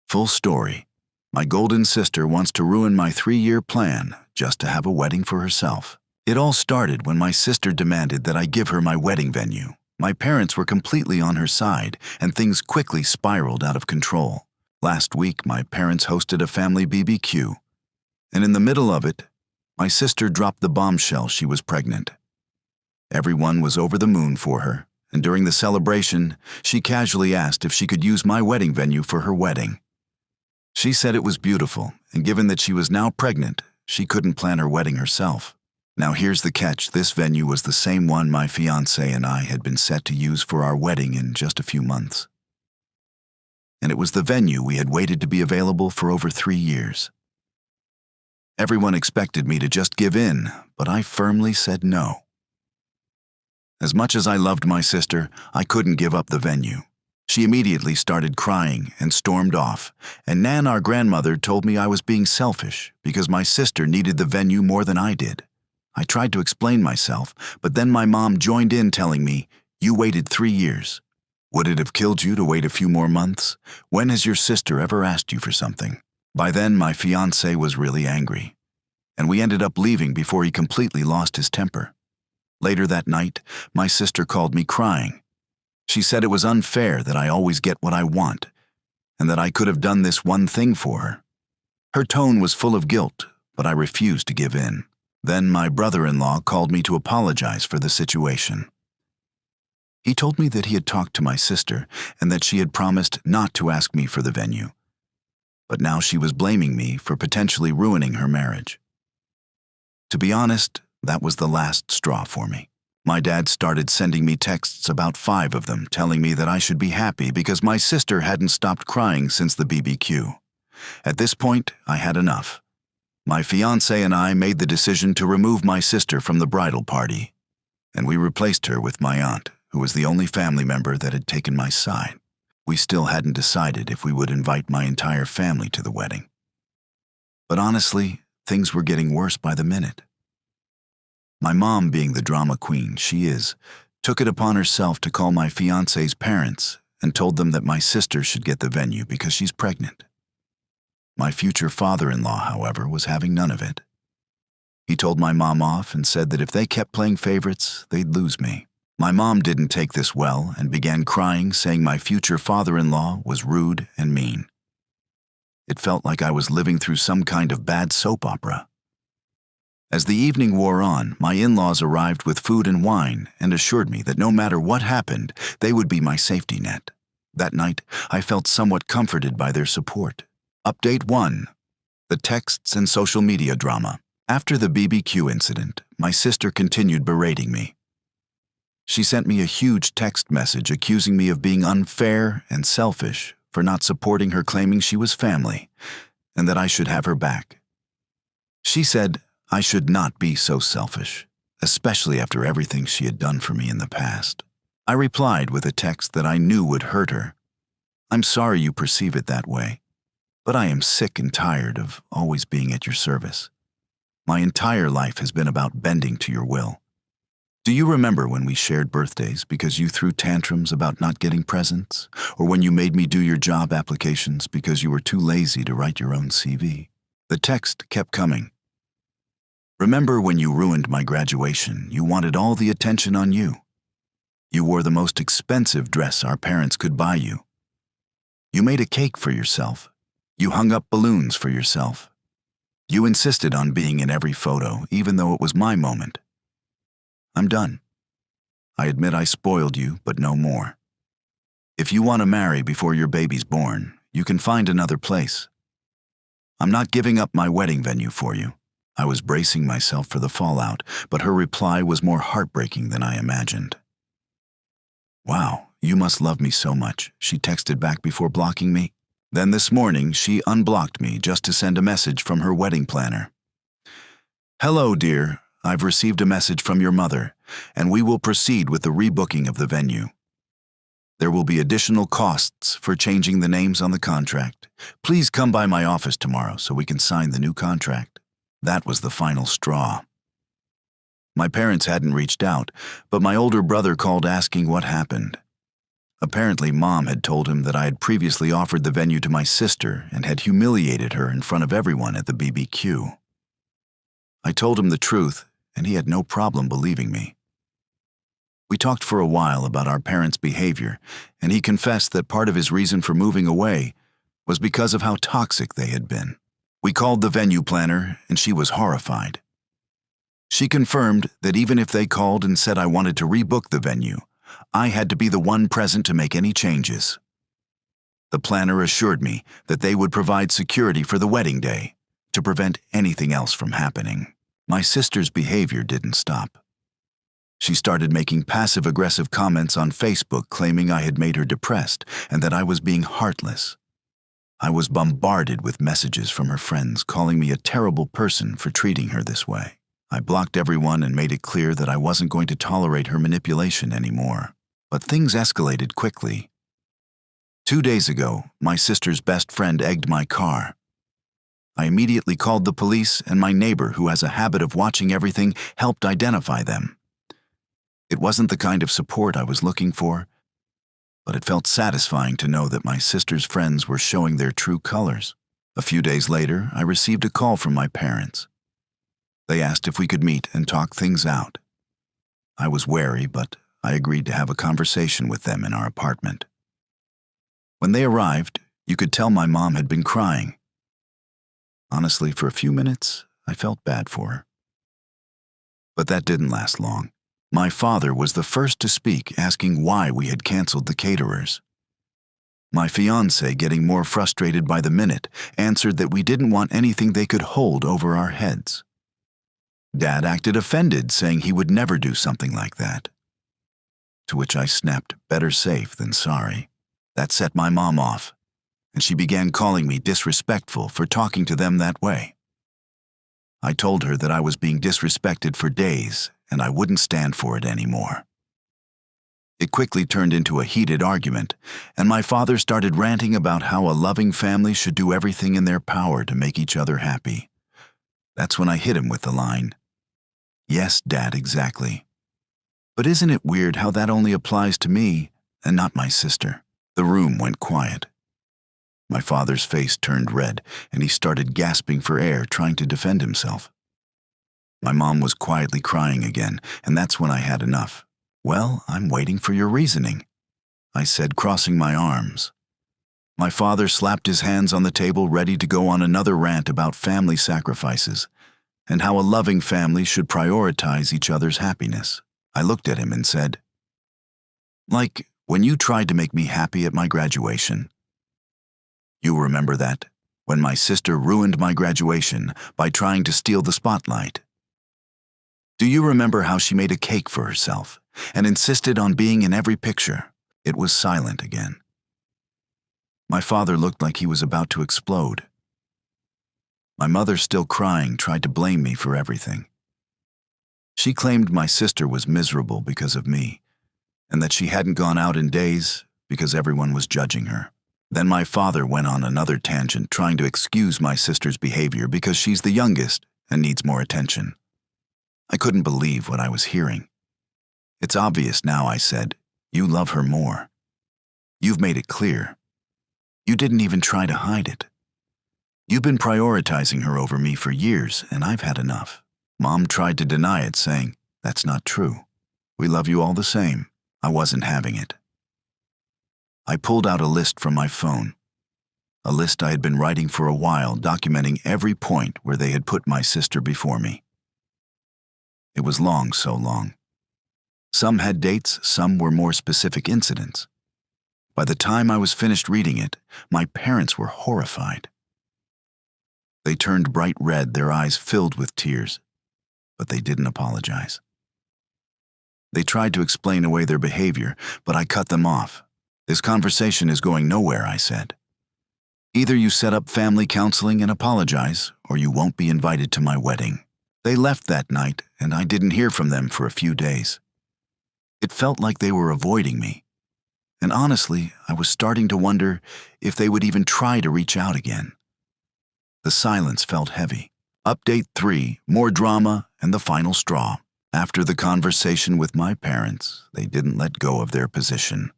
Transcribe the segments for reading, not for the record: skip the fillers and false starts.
Full story. My golden sister wants to ruin my 3-year plan just to have a wedding for herself. It all started when my sister demanded that I give her my wedding venue. My parents were completely on her side, and things quickly spiraled out of control. Last week, my parents hosted a family BBQ, and in the middle of it, my sister dropped the bombshell she was pregnant. Everyone was over the moon for her, and during the celebration, she casually asked if she could use my wedding venue for her wedding. She said it was beautiful, and given that she was now pregnant, she couldn't plan her wedding herself. Now here's the catch: this venue was the same one my fiancé and I had been set to use for our wedding in just a few months. And it was the venue we had waited to be available for over 3 years. Everyone expected me to just give in, but I firmly said no. As much as I loved my sister, I couldn't give up the venue. She immediately started crying and stormed off, and Nan, our grandmother, told me I was being selfish because my sister needed the venue more than I did. I tried to explain myself, but then my mom joined in telling me, "You waited 3 years. Would it have killed you to wait a few more months? When has your sister ever asked you for something?" By then, my fiancé was really angry, and we ended up leaving before he completely lost his temper. Later that night, my sister called me crying. She said it was unfair that I always get what I want, and that I could have done this one thing for her. Her tone was full of guilt, but I refused to give in. Then my brother-in-law called me to apologize for the situation. He told me that he had talked to my sister and that she had promised not to ask me for the venue. But now she was blaming me for potentially ruining her marriage. To be honest, that was the last straw for me. My dad started sending me texts, about 5 of them, telling me that I should be happy because my sister hadn't stopped crying since the BBQ. At this point, I had enough. My fiancé and I made the decision to remove my sister from the bridal party, and we replaced her with my aunt, who was the only family member that had taken my side. We still hadn't decided if we would invite my entire family to the wedding. But honestly, things were getting worse by the minute. My mom, being the drama queen she is, took it upon herself to call my fiancé's parents and told them that my sister should get the venue because she's pregnant. My future father-in-law, however, was having none of it. He told my mom off and said that if they kept playing favorites, they'd lose me. My mom didn't take this well and began crying, saying my future father-in-law was rude and mean. It felt like I was living through some kind of bad soap opera. As the evening wore on, my in-laws arrived with food and wine and assured me that no matter what happened, they would be my safety net. That night, I felt somewhat comforted by their support. Update 1. The texts and social media drama. After the BBQ incident, my sister continued berating me. She sent me a huge text message accusing me of being unfair and selfish for not supporting her, claiming she was family and that I should have her back. She said I should not be so selfish, especially after everything she had done for me in the past. I replied with a text that I knew would hurt her. "I'm sorry you perceive it that way, but I am sick and tired of always being at your service. My entire life has been about bending to your will. Do you remember when we shared birthdays because you threw tantrums about not getting presents, or when you made me do your job applications because you were too lazy to write your own CV?" The text kept coming. "Remember when you ruined my graduation, you wanted all the attention on you. You wore the most expensive dress our parents could buy you. You made a cake for yourself. You hung up balloons for yourself. You insisted on being in every photo, even though it was my moment. I'm done. I admit I spoiled you, but no more. If you want to marry before your baby's born, you can find another place. I'm not giving up my wedding venue for you." I was bracing myself for the fallout, but her reply was more heartbreaking than I imagined. "Wow, you must love me so much," she texted back before blocking me. Then this morning, she unblocked me just to send a message from her wedding planner. "Hello, dear. I've received a message from your mother, and we will proceed with the rebooking of the venue. There will be additional costs for changing the names on the contract. Please come by my office tomorrow so we can sign the new contract." That was the final straw. My parents hadn't reached out, but my older brother called asking what happened. Apparently, Mom had told him that I had previously offered the venue to my sister and had humiliated her in front of everyone at the BBQ. I told him the truth, and he had no problem believing me. We talked for a while about our parents' behavior, and he confessed that part of his reason for moving away was because of how toxic they had been. We called the venue planner, and she was horrified. She confirmed that even if they called and said I wanted to rebook the venue, I had to be the one present to make any changes. The planner assured me that they would provide security for the wedding day to prevent anything else from happening. My sister's behavior didn't stop. She started making passive-aggressive comments on Facebook claiming I had made her depressed and that I was being heartless. I was bombarded with messages from her friends calling me a terrible person for treating her this way. I blocked everyone and made it clear that I wasn't going to tolerate her manipulation anymore. But things escalated quickly. 2 days ago, my sister's best friend egged my car. I immediately called the police, and my neighbor, who has a habit of watching everything, helped identify them. It wasn't the kind of support I was looking for, but it felt satisfying to know that my sister's friends were showing their true colors. A few days later, I received a call from my parents. They asked if we could meet and talk things out. I was wary, but I agreed to have a conversation with them in our apartment. When they arrived, you could tell my mom had been crying. Honestly, for a few minutes, I felt bad for her. But that didn't last long. My father was the first to speak, asking why we had canceled the caterers. My fiancé, getting more frustrated by the minute, answered that we didn't want anything they could hold over our heads. Dad acted offended, saying he would never do something like that. To which I snapped, better safe than sorry. That set my mom off, and she began calling me disrespectful for talking to them that way. I told her that I was being disrespected for days, and I wouldn't stand for it anymore. It quickly turned into a heated argument, and my father started ranting about how a loving family should do everything in their power to make each other happy. That's when I hit him with the line, "Yes, Dad, exactly. But isn't it weird how that only applies to me and not my sister?" The room went quiet. My father's face turned red, and he started gasping for air, trying to defend himself. My mom was quietly crying again, and that's when I had enough. "Well, I'm waiting for your reasoning," I said, crossing my arms. My father slapped his hands on the table, ready to go on another rant about family sacrifices and how a loving family should prioritize each other's happiness. I looked at him and said, "Like when you tried to make me happy at my graduation. You remember that, when my sister ruined my graduation by trying to steal the spotlight? Do you remember how she made a cake for herself and insisted on being in every picture?" It was silent again. My father looked like he was about to explode. My mother, still crying, tried to blame me for everything. She claimed my sister was miserable because of me, and that she hadn't gone out in days because everyone was judging her. Then my father went on another tangent, trying to excuse my sister's behavior because she's the youngest and needs more attention. I couldn't believe what I was hearing. "It's obvious now," I said. "You love her more. You've made it clear. You didn't even try to hide it. You've been prioritizing her over me for years, and I've had enough." Mom tried to deny it, saying, "That's not true. We love you all the same." I wasn't having it. I pulled out a list from my phone, a list I had been writing for a while, documenting every point where they had put my sister before me. It was long, so long. Some had dates, some were more specific incidents. By the time I was finished reading it, my parents were horrified. They turned bright red, their eyes filled with tears, but they didn't apologize. They tried to explain away their behavior, but I cut them off. "This conversation is going nowhere," I said. "Either you set up family counseling and apologize, or you won't be invited to my wedding." They left that night, and I didn't hear from them for a few days. It felt like they were avoiding me, and honestly, I was starting to wonder if they would even try to reach out again. The silence felt heavy. Update 3, more drama, and the final straw. After the conversation with my parents, they didn't let go of their position.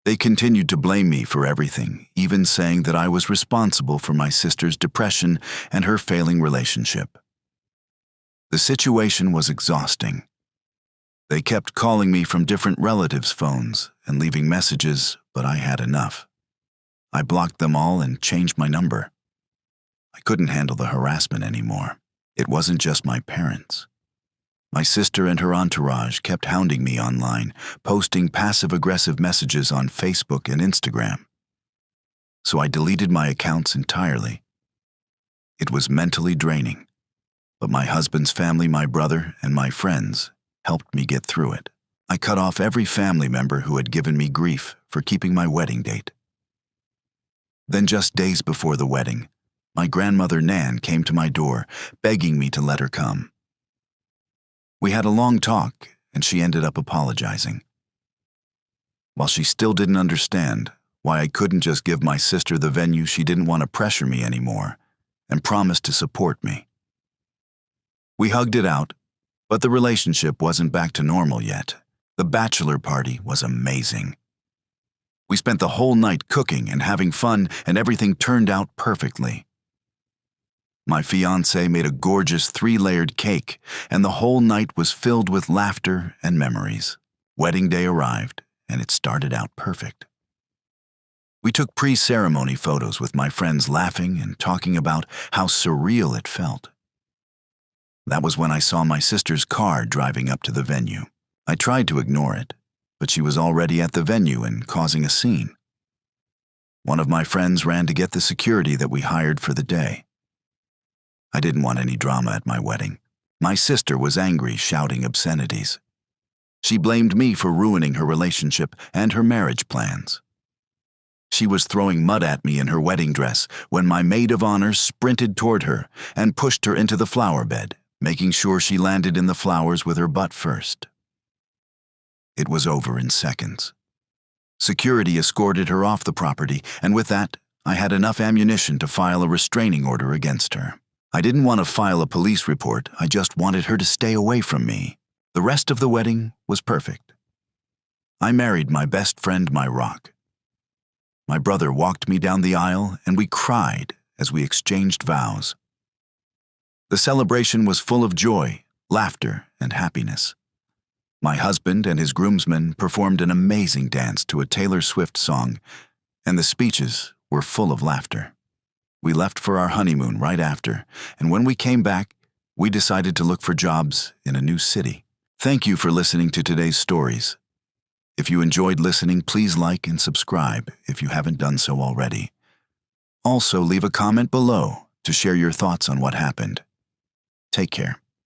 They continued to blame me for everything, even saying that I was responsible for my sister's depression and her failing relationship. The situation was exhausting. They kept calling me from different relatives' phones and leaving messages, but I had enough. I blocked them all and changed my number. I couldn't handle the harassment anymore. It wasn't just my parents. My sister and her entourage kept hounding me online, posting passive-aggressive messages on Facebook and Instagram. So I deleted my accounts entirely. It was mentally draining, but my husband's family, my brother, and my friends helped me get through it. I cut off every family member who had given me grief for keeping my wedding date. Then just days before the wedding, my grandmother Nan came to my door, begging me to let her come. We had a long talk, and she ended up apologizing. While she still didn't understand why I couldn't just give my sister the venue, she didn't want to pressure me anymore and promised to support me. We hugged it out, but the relationship wasn't back to normal yet. The bachelor party was amazing. We spent the whole night cooking and having fun, and everything turned out perfectly. My fiancé made a gorgeous 3-layered cake, and the whole night was filled with laughter and memories. Wedding day arrived, and it started out perfect. We took pre-ceremony photos with my friends, laughing and talking about how surreal it felt. That was when I saw my sister's car driving up to the venue. I tried to ignore it, but she was already at the venue and causing a scene. One of my friends ran to get the security that we hired for the day. I didn't want any drama at my wedding. My sister was angry, shouting obscenities. She blamed me for ruining her relationship and her marriage plans. She was throwing mud at me in her wedding dress when my maid of honor sprinted toward her and pushed her into the flower bed, making sure she landed in the flowers with her butt first. It was over in seconds. Security escorted her off the property, and with that, I had enough ammunition to file a restraining order against her. I didn't want to file a police report, I just wanted her to stay away from me. The rest of the wedding was perfect. I married my best friend, my rock. My brother walked me down the aisle, and we cried as we exchanged vows. The celebration was full of joy, laughter, and happiness. My husband and his groomsmen performed an amazing dance to a Taylor Swift song, and the speeches were full of laughter. We left for our honeymoon right after, and when we came back, we decided to look for jobs in a new city. Thank you for listening to today's stories. If you enjoyed listening, please like and subscribe if you haven't done so already. Also, leave a comment below to share your thoughts on what happened. Take care.